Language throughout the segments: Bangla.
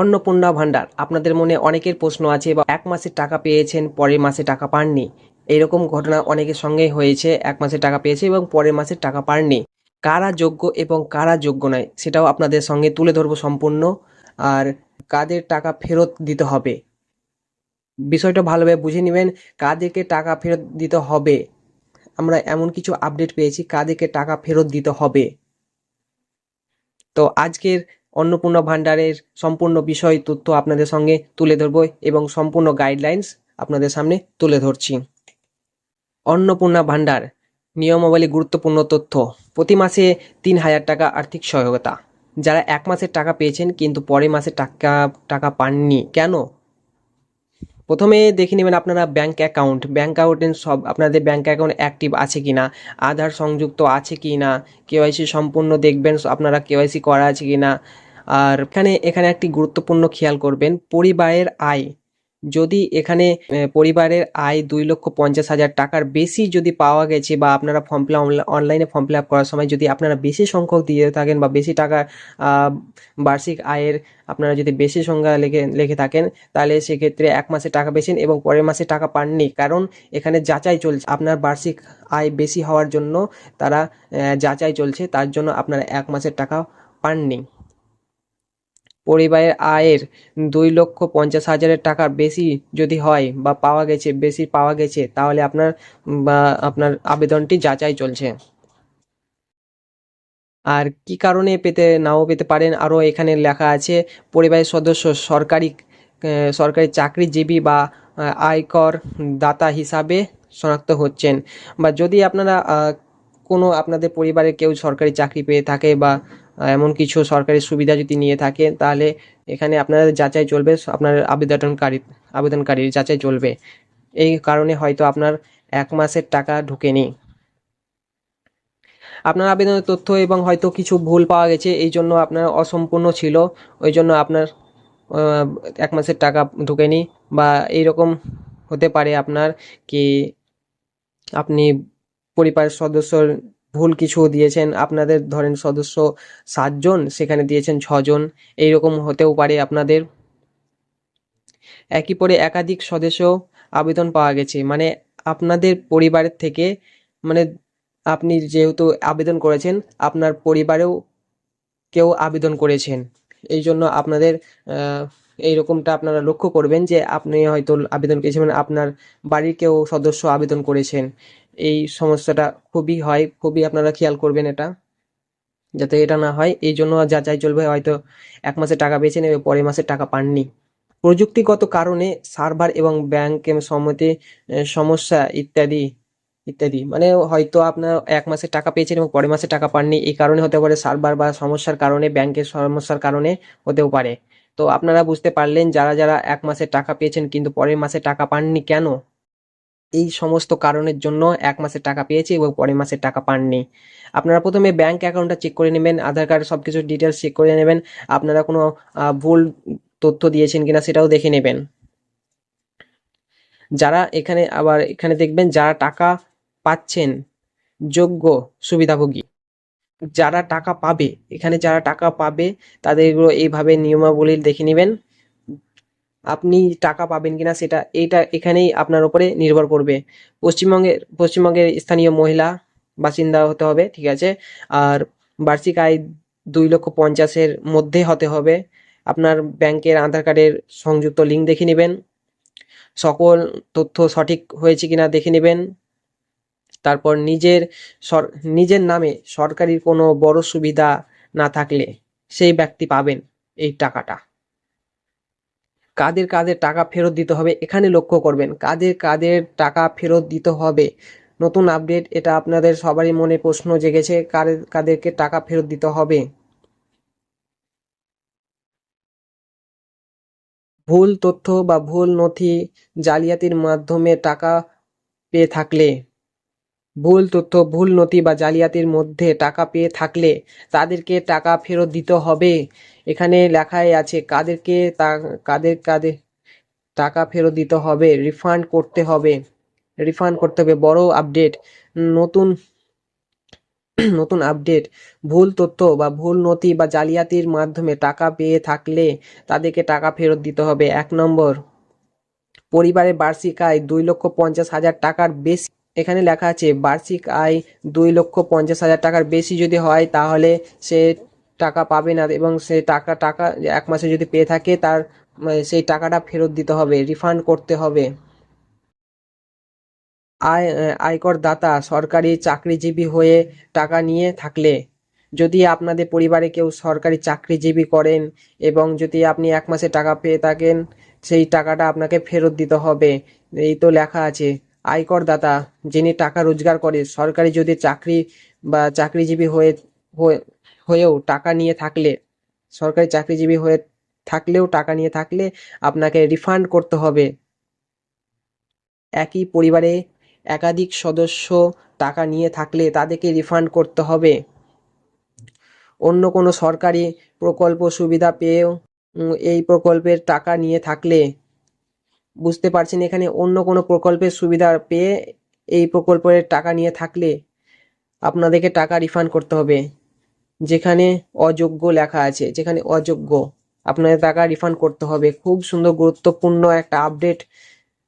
অন্নপূর্ণা ভান্ডার, আপনাদের মনে অনেকের প্রশ্ন আছে বা এক মাসের টাকা পেয়েছেন পরের মাসে টাকা পাননি। এইরকম ঘটনা অনেকের সঙ্গেই হয়েছে, এক মাসের টাকা পেয়েছে এবং পরের মাসের টাকা পাননি। কারা যোগ্য এবং কারা যোগ্য নয় সেটাও আপনাদের সঙ্গে তুলে ধরবো সম্পূর্ণ। আর কাদের টাকা ফেরত দিতে হবে বিষয়টা ভালোভাবে বুঝে নেবেন। কাদেরকে টাকা ফেরত দিতে হবে, আমরা এমন কিছু আপডেট পেয়েছি কাদেরকে টাকা ফেরত দিতে হবে। তো আজকের অন্নপূর্ণা ভান্ডারের সম্পূর্ণ বিষয় তথ্য আপনাদের সঙ্গে তুলে ধরবো এবং সম্পূর্ণ গাইডলাইন্স আপনাদের সামনে তুলে ধরছি। অন্নপূর্ণা ভান্ডার নিয়মাবলী, গুরুত্বপূর্ণ তথ্য। প্রতি মাসে ৩,০০০ টাকা আর্থিক সহায়তা। যারা এক মাসের টাকা পেয়েছেন কিন্তু পরের মাসে টাকা পাননি কেন, প্রথমে দেখে নেবেন আপনারা ব্যাংক অ্যাকাউন্ট সব আপনাদের ব্যাংক অ্যাকাউন্ট অ্যাক্টিভ আছে কি না, আধার সংযুক্ত আছে কি না, কেওয়াইসি সম্পূর্ণ দেখবেন আপনারা কেওয়াইসি করা আছে কি না। আর এখানে একটি গুরুত্বপূর্ণ খেয়াল করবেন, পরিবারের আয়। যদি এখানে পরিবারের আয় 2,50,000 টাকার বেশি যদি পাওয়া গেছে বা আপনারা অনলাইনে ফর্ম ফিল আপ করার সময় যদি আপনারা বেশি সংখ্যক দিয়ে থাকেন বা বেশি টাকা বার্ষিক আয়ের আপনারা যদি বেশি সংখ্যা লিখে থাকেন, তাহলে সেক্ষেত্রে এক মাসে টাকা পেয়েছেন এবং পরের মাসে টাকা পাননি। কারণ এখানে যাচাই চলছে, আপনার বার্ষিক আয় বেশি হওয়ার জন্য তারা যাচাই চলছে, তার জন্য আপনারা এক মাসের টাকা পাননি। পরিবারের আয়ের 2,50,000 টাকার বেশি যদি হয় বা বেশি পাওয়া গেছে, তাহলে আপনার আবেদনটি যাচাই চলছে। আর কি কারণে নাও পেতে পারেন আরও এখানে লেখা আছে, পরিবারের সদস্য সরকারি চাকরিজীবী বা আয়কর দাতা হিসাবে শনাক্ত হচ্ছেন, বা যদি আপনারা কোনো আপনাদের পরিবারের কেউ সরকারি চাকরি পেয়ে থাকে বা এমন কিছু সরকারি সুবিধা যদি নিয়ে থাকে, তাহলে এখানে আপনাদের যাচাই চলবে, আপনার আবেদনকারীর যাচাই চলবে। এই কারণে হয়তো আপনার এক মাসের টাকা ঢোকেনি। আপনার আবেদনের তথ্য এবং হয়তো কিছু ভুল পাওয়া গেছে, এই জন্য আপনার অসম্পূর্ণ ছিল, ওই জন্য আপনার এক মাসের টাকা ঢোকেনি। বা এইরকম হতে পারে আপনার কি আপনি পরিবারের সদস্যর ভুল কিছু দিয়েছেন, আপনাদের ধরেন সদস্য 7 জন, সেখানে দিয়েছেন 6 জন, এইরকম হতেও পারে আপনাদের। একই পরে একাধিক সদস্য আবেদন পাওয়া গেছে, মানে আপনাদের পরিবারের থেকে, মানে আপনি যেহেতু আবেদন করেছেন আপনার পরিবারেও কেউ আবেদন করেছেন, এই জন্য আপনাদের এইরকমটা আপনারা লক্ষ্য করবেন যে আপনি হয়তো আবেদন করেছেন, মানে আপনার বাড়ির কেউ সদস্য আবেদন করেছেন। এই সমস্যাটা খুবই আপনারা খেয়াল করবেন এটা, যাতে এটা না হয়, এই জন্য যাচাই চলবে। হয়তো এক মাসে টাকা পেয়েছেন এবং পরের মাসে টাকা পাননি। প্রযুক্তিগত কারণে সার্ভার এবং ব্যাংকের সম্মতি সমস্যা ইত্যাদি ইত্যাদি, মানে হয়তো আপনার এক মাসে টাকা পেয়েছেন এবং পরের মাসে টাকা পাননি, এই কারণে হতে পারে সার্ভার বা সমস্যার কারণে, ব্যাংকের সমস্যার কারণে হতেও পারে। তো আপনারা বুঝতে পারলেন যারা যারা এক মাসে টাকা পেয়েছেন কিন্তু পরের মাসে টাকা পাননি কেন। এই সমস্ত কারণের জন্য এক মাসের টাকা পেয়েছে এবং পরের মাসের টাকা পাননি। আপনারা প্রথমে ব্যাংক অ্যাকাউন্টটা চেক করে নেবেন, আধার কার্ড সব কিছু ডিটেলস চেক করে নেবেন, আপনারা কোনো ভুল তথ্য দিয়েছেন কিনা সেটাও দেখে নেবেন। এখানে দেখবেন যারা টাকা পাচ্ছেন, যোগ্য সুবিধাভোগী, যারা টাকা পাবে তাদেরগুলো এইভাবে নিয়মাবলী দেখে নেবেন। আপনি টাকা পাবেন কিনা এইটা এখানেই আপনার উপরে নির্ভর করবে। পশ্চিমবঙ্গের স্থানীয় মহিলা বাসিন্দা হতে হবে, ঠিক আছে। আর বার্ষিক আয় 2,50,000-এর মধ্যে হতে হবে। আপনার ব্যাংকের আধার কার্ডের সংযুক্ত লিঙ্ক দেখে নেবেন, সকল তথ্য সঠিক হয়েছে কিনা দেখে নেবেন। তারপর নিজের নামে সরকারি কোনো বড় সুবিধা না থাকলে সেই ব্যক্তি পাবেন এই টাকাটা। কাদের কাদের টাকা ফেরত দিতে হবে এখানে লক্ষ্য করবেন, কাদের কাদের টাকা ফেরত দিতে হবে। নতুন আপডেট, এটা আপনাদের সবারই মনে প্রশ্ন জেগেছে, কাদেরকে টাকা ফেরত দিতে হবে। ভুল তথ্য বা ভুল নথি, জালিয়াতির মাধ্যমে টাকা পেয়ে থাকলে, ভুল তথ্য, ভুল নথি বা জালিয়াতির মধ্যে টাকা পেয়ে থাকলে তাদেরকে টাকা ফেরত দিতে হবে। এখানে লেখাই আছে কাদের টাকা ফেরত দিতে হবে, রিফান্ড করতে হবে। বড় আপডেট, নতুন নতুন আপডেট, ভুল তথ্য বা ভুল নথি বা জালিয়াতির মাধ্যমে টাকা পেয়ে থাকলে তাদেরকে টাকা ফেরত দিতে হবে। 1 নম্বর, পরিবারের বার্ষিক আয় 2,50,000 টাকার বেশি। এখানে লেখা আছে বার্ষিক আয় 2,50,000 টাকার বেশি যদি হয় তাহলে সে টাকা পাবে না, এবং সে টাকা 1 মাসে যদি পেয়ে থাকে তার সেই টাকাটা ফেরত দিতে হবে, রিফান্ড করতে হবে। আয়কর দাতা সরকারি চাকরিজীবী হয়ে টাকা নিয়ে থাকলে, যদি আপনাদের পরিবারে কেউ সরকারি চাকরিজীবী করেন এবং যদি আপনি 1 মাসে টাকা পেয়ে থাকেন, সেই টাকাটা আপনাকে ফেরত দিতে হবে। এই তো লেখা আছে আয়কর দাতা যিনি টাকা রোজগার করে সরকারি যদি চাকরি বা চাকরিজীবী হয়েও টাকা নিয়ে থাকলে, সরকারি চাকরিজীবী হয়ে থাকলেও টাকা নিয়ে থাকলে আপনাকে রিফান্ড করতে হবে। একই পরিবারে একাধিক সদস্য টাকা নিয়ে থাকলে তাদেরকে রিফান্ড করতে হবে। অন্য কোনো সরকারি প্রকল্প সুবিধা পেয়েও এই প্রকল্পের টাকা নিয়ে থাকলে, বুঝতে পারছেন এখানে অন্য কোনো প্রকল্পের সুবিধা পেয়ে এই প্রকল্পের টাকা নিয়ে থাকলে আপনাদেরকে টাকা রিফান্ড করতে হবে। যেখানে অযোগ্য লেখা আছে, যেখানে অযোগ্য আপনাদের টাকা রিফান্ড করতে হবে। খুব সুন্দর গুরুত্বপূর্ণ একটা আপডেট,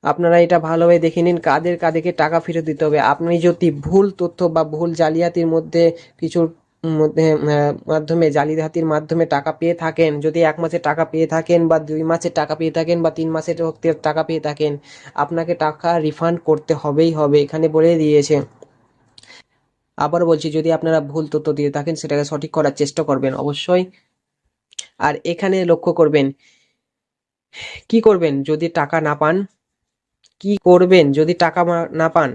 আপনারা এটা ভালোভাবে দেখে নিন কাদেরকে টাকা ফেরত দিতে হবে। আপনি যদি ভুল তথ্য বা ভুল জালিয়াতির মধ্যে কিছুর মাধ্যমে জালিয়াতির মাধ্যমে টাকা পেয়ে থাকেন, যদি 1 মাসে টাকা পেয়ে থাকেন বা 2 মাসের টাকা পেয়ে থাকেন বা 3 মাসের টাকা পেয়ে থাকেন, আপনাকে টাকা রিফান্ড করতে হবেই হবে, এখানে বলে দিয়েছে। আবার বলছি, যদি আপনারা ভুল তথ্য দিয়ে থাকেন সেটাকে সঠিক করার চেষ্টা করবেন অবশ্যই। আর এখানে লক্ষ্য করবেন, কি করবেন যদি টাকা না পান, কি করবেন যদি টাকা না পান?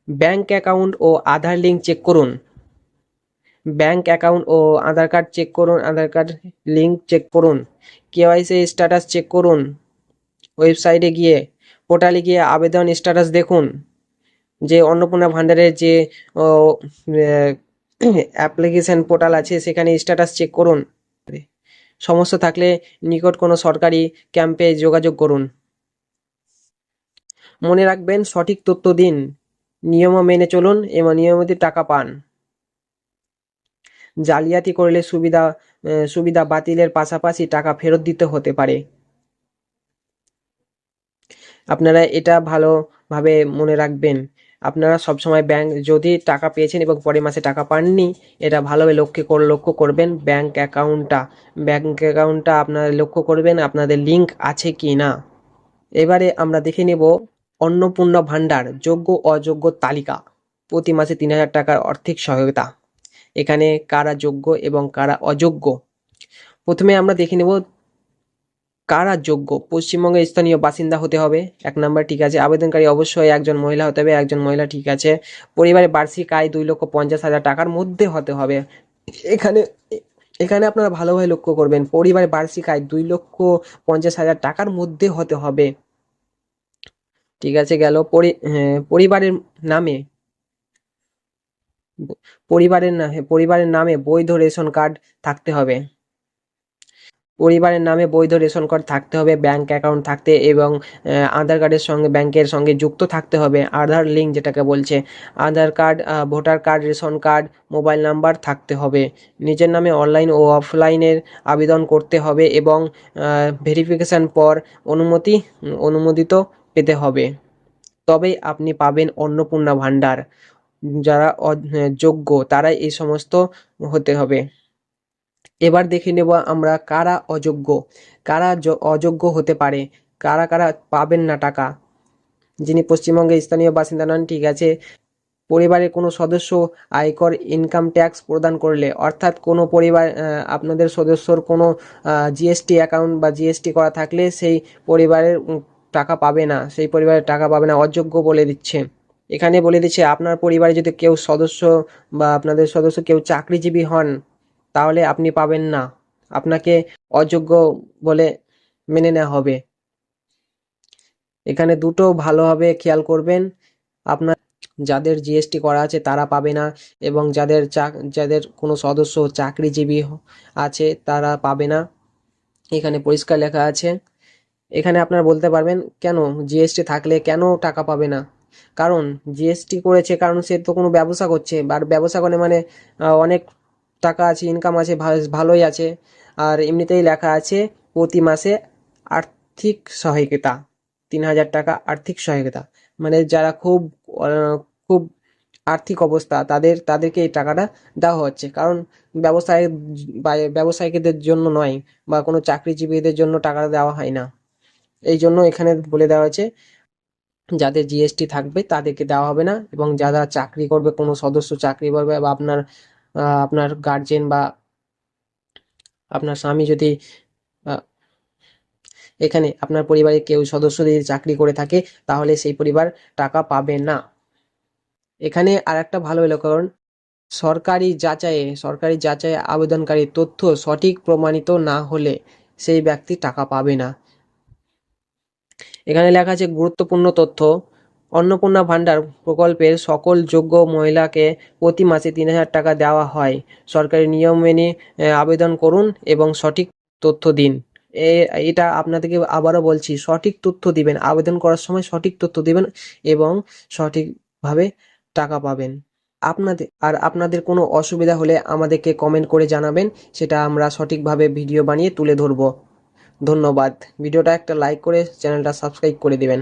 ব্যাংক অ্যাকাউন্ট ও আধার লিঙ্ক চেক করুন। ব্যাংক অ্যাকাউন্ট ও আধার কার্ড চেক করুন, আধার কার্ড লিঙ্ক চেক করুন, কেওয়াইসি স্ট্যাটাস চেক করুন, ওয়েবসাইটে গিয়ে পোর্টালে গিয়ে আবেদন স্ট্যাটাস দেখুন, যে অন্নপূর্ণা ভান্ডারের যে অ্যাপ্লিকেশন পোর্টাল আছে সেখানে স্ট্যাটাস চেক করুন। সমস্যা থাকলে নিকট কোনো সরকারি ক্যাম্পে যোগাযোগ করুন। মনে রাখবেন, সঠিক তথ্য দিন, নিয়ম মেনে চলুন এবং নিয়মিত টাকা পান। জালিয়াতি করলে সুবিধা বাতিলের পাশাপাশি টাকা ফেরত দিতে হতে পারে। আপনারা এটা ভালোভাবে মনে রাখবেন। আপনারা সবসময় ব্যাংক যদি টাকা পেয়েছেন এবং পরের মাসে টাকা পাননি, এটা ভালোভাবে লক্ষ্য করবেন। ব্যাংক অ্যাকাউন্টটা আপনারা লক্ষ্য করবেন আপনাদের লিঙ্ক আছে কি না। এবারে আমরা দেখে নেব অন্নপূর্ণা ভান্ডার যোগ্য অযোগ্য তালিকা, প্রতি মাসে 3,000 টাকার আর্থিক সহায়তা। এখানে কারা যোগ্য এবং কারা অযোগ্য, প্রথমে আমরা দেখে নেব কারা যোগ্য। পশ্চিমবঙ্গের স্থানীয় বাসিন্দা হতে হবে, 1 নম্বর, ঠিক আছে। আবেদনকারী অবশ্যই একজন মহিলা হতে হবে, একজন মহিলা, ঠিক আছে। পরিবারের বার্ষিক আয় 2,50,000 টাকার মধ্যে হতে হবে। এখানে এখানে আপনারা ভালোভাবে লক্ষ্য করবেন, পরিবারের বার্ষিক আয় 2,50,000 টাকার মধ্যে হতে হবে, ঠিক আছে। গেল পরিবারের নামে পরিবারের নামে বৈধ রেশন কার্ড থাকতে হবে। পরিবারের নামে বৈধ রেশন কার্ড থাকতে হবে, ব্যাংক অ্যাকাউন্ট থাকতে এবং আধার কার্ডের সঙ্গে ব্যাংকের সঙ্গে যুক্ত থাকতে হবে, আধার লিঙ্ক যেটাকে বলছে। Aadhaar card, voter card, ration card, mobile number থাকতে হবে। নিজের নামে অনলাইন ও অফলাইনের আবেদন করতে হবে এবং ভেরিফিকেশান পর অনুমোদিত পেতে হবে, তবেই আপনি পাবেন অন্নপূর্ণা ভান্ডার। যারা যোগ্য তারাই এই সমস্ত হতে হবে। এবার দেখে নেব আমরা কারা অযোগ্য, কারা অযোগ্য হতে পারে, কারা পাবেন না টাকা। যিনি পশ্চিমবঙ্গের স্থানীয় বাসিন্দা নন, ঠিক আছে। পরিবারের কোনো সদস্য আয়কর ইনকাম ট্যাক্স প্রদান করলে, অর্থাৎ কোনো পরিবার আপনাদের সদস্যর কোনো জিএসটি অ্যাকাউন্ট বা জিএসটি করা থাকলে সেই পরিবারের টাকা পাবে না, সেই পরিবারের টাকা পাবে না, অযোগ্য বলে দিচ্ছে। এখানে বলে দিচ্ছে আপনার পরিবারে যদি কেউ সদস্য বা আপনাদের সদস্য কেউ চাকরিজীবী হন তাহলে আপনি পাবেন না, আপনাকে অযোগ্য বলে মেনে নেওয়া হবে। এখানে দুটো ভালোভাবে খেয়াল করবেন, আপনার যাদের জিএসটি করা আছে তারা পাবে না এবং যাদের কোনো সদস্য চাকরিজীবী আছে তারা পাবে না, এখানে পরিষ্কার লেখা আছে। এখানে আপনারা বলতে পারবেন কেন জিএসটি থাকলে কেন টাকা পাবে না, কারণ জিএসটি করেছে কারণ সে তো কোনো ব্যবসা করছে, আর ব্যবসা করে মানে অনেক টাকা আছে, ইনকাম আছে, ভালোই আছে। আর এমনিতেই লেখা আছে প্রতি মাসে আর্থিক সহায়িকা 3,000 টাকা আর্থিক সহায়িকা, মানে যারা খুব খুব আর্থিক অবস্থা তাদেরকে এই টাকাটা দেওয়া হচ্ছে। কারণ ব্যবসায় ব্যবসায়ীদের জন্য নয় বা কোনো চাকরিজীবীদের জন্য টাকাটা দেওয়া হয় না। এই জন্য এখানে বলে দেওয়া হয়েছে যাদের জিএসটি থাকবে তাদেরকে দেওয়া হবে না, এবং যারা চাকরি করবে, কোনো সদস্য চাকরি করবে বা আপনার গার্জেন বা আপনার স্বামী যদি আহ, এখানে আপনার পরিবারের কেউ সদস্য যদি চাকরি করে থাকে তাহলে সেই পরিবার টাকা পাবে না। এখানে আর একটা ভালো হলো, কারণ সরকারি যাচাইয়ে আবেদনকারীর তথ্য সঠিক প্রমাণিত না হলে সেই ব্যক্তি টাকা পাবে না। এখানে লেখা আছে গুরুত্বপূর্ণ তথ্য: অন্নপূর্ণা ভাণ্ডার প্রকল্পের সকল যোগ্য মহিলাকে প্রতি মাসে 3,000 টাকা দেওয়া হয়। সরকারি নিয়ম মেনে আবেদন করুন এবং সঠিক তথ্য দিন। এটা আপনাদেরকে আবারও বলছি, সঠিক তথ্য দিবেন, আবেদন করার সময় সঠিক তথ্য দিবেন এবং সঠিকভাবে টাকা পাবেন। আপনাদের কোনো অসুবিধা হলে আমাদেরকে কমেন্ট করে জানাবেন, সেটা আমরা সঠিকভাবে ভিডিও বানিয়ে তুলে ধরব। ধন্যবাদ। ভিডিওটা একটা লাইক করে চ্যানেলটা সাবস্ক্রাইব করে দিবেন।